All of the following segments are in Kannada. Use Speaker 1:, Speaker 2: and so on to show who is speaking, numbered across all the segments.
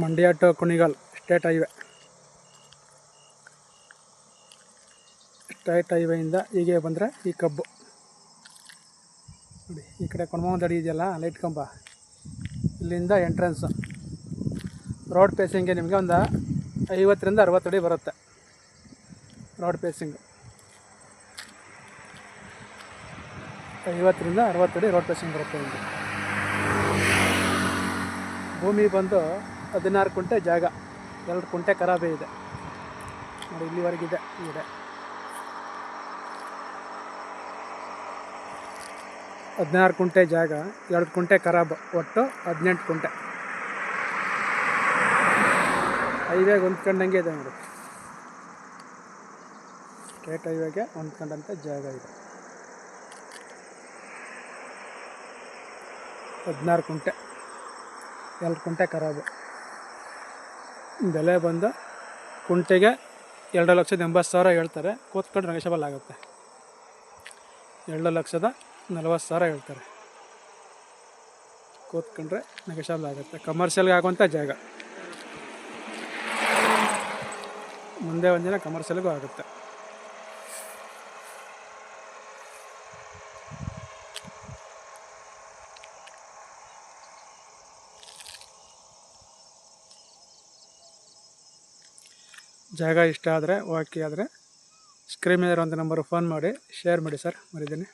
Speaker 1: ಮಂಡ್ಯ ಟು ಕುಣಿಗಲ್ ಸ್ಟೇಟ್ ಹೈವೇಯಿಂದ ಹೀಗೆ ಬಂದರೆ ಈ ಕಬ್ಬು ನೋಡಿ. ಈ ಕಡೆ ಕೊಣಮಾವನ ಅಡಿ ಇದೆಯಲ್ಲ ಲೈಟ್ ಕಂಬ, ಇಲ್ಲಿಂದ ಎಂಟ್ರೆನ್ಸು. ರೋಡ್ ಪೇಸಿಂಗ್ಗೆ ನಿಮಗೆ ಒಂದು 50ರಿಂದ 60 ಅಡಿ ಬರುತ್ತೆ. ರೋಡ್ ಪೇಸಿಂಗು 50ರಿಂದ 60 ಅಡಿ ರೋಡ್ ಪೇಸಿಂಗ್ ಬರುತ್ತೆ. ನಿಮಗೆ ಭೂಮಿ ಬಂದು 16 ಕುಂಟೆ ಜಾಗ, 2 ಕುಂಟೆ ಖರಾಬೇ ಇದೆ ನೋಡಿ. ಇಲ್ಲಿವರೆಗಿದೆ ಇದೆ 16 ಕುಂಟೆ ಜಾಗ, 2 ಕುಂಟೆ ಖರಾಬ್, ಒಟ್ಟು 18 ಕುಂಟೆ. ಹೈವೇಗೆ ಹೊಂದ್ಕೊಂಡಂಗೆ ಇದೆ ನೋಡಿ. ಸ್ಟೇಟ್ ಹೈವೇಗೆ ಹೊಂದ್ಕೊಂಡಂಥ ಜಾಗ ಇದೆ. 16 ಕುಂಟೆ, 2 ಕುಂಟೆ ಖರಾಬು. ಬೆಲೆ ಬಂದು ಕುಂಟೆಗೆ 2,80,000 ಹೇಳ್ತಾರೆ. ಕೂತ್ಕೊಂಡು ನೆಗೋಷಿಯಬಲ್ ಆಗುತ್ತೆ. 2,40,000 ಹೇಳ್ತಾರೆ. ಕೂತ್ಕೊಂಡ್ರೆ ನೆಗೋಷಿಯಬಲ್ ಆಗುತ್ತೆ. ಕಮರ್ಷಿಯಲ್ಗೆ ಆಗುವಂಥ ಜಾಗ. ಮುಂದೆ ಒಂದಿನ ಕಮರ್ಷಿಯಲ್ಗೂ ಆಗುತ್ತೆ. ಜಾಗ ಇಷ್ಟ ಆದರೆ, ಓಕೆ ಆದರೆ ಸ್ಕ್ರೀನ್ ಮೇಲೆ ಒಂದು ನಂಬರ್ ಫೋನ್ ಮಾಡಿ ಶೇರ್ ಮಾಡಿ ಸರ್. ಮರಿದ್ದೀನಿ.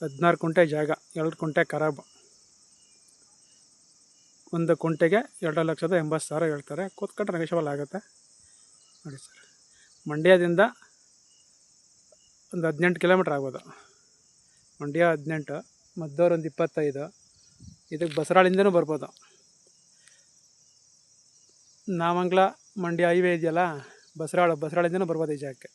Speaker 1: 16 ಕುಂಟೆ ಜಾಗ, 2 ಕುಂಟೆ ಖರಾಬು. 1 ಕುಂಟೆಗೆ 2,80,000 ಹೇಳ್ತಾರೆ. ಕೂತ್ಕೊಂಡ್ರೆ ನೆಗೋಷಿಯಬಲ್ ಆಗುತ್ತೆ ನೋಡಿ ಸರ್. ಮಂಡ್ಯದಿಂದ ಒಂದು 18 ಕಿಲೋಮೀಟ್ರ್ ಆಗ್ಬೋದು. ಮಂಡ್ಯ 18, ಮದ್ದೂರು ಒಂದು 25. ಇದಕ್ಕೆ ಬಸರಾಳಿಂದನೂ ಬರ್ಬೋದು. ನಾಮಂಗಲ ಮಂಡ್ಯ ಹೈವೇ ಇದೆಯಲ್ಲ, ಬಸರಾಳಿಂದನೂ ಬರ್ಬೋದು ಈ ಜಾಗಕ್ಕೆ.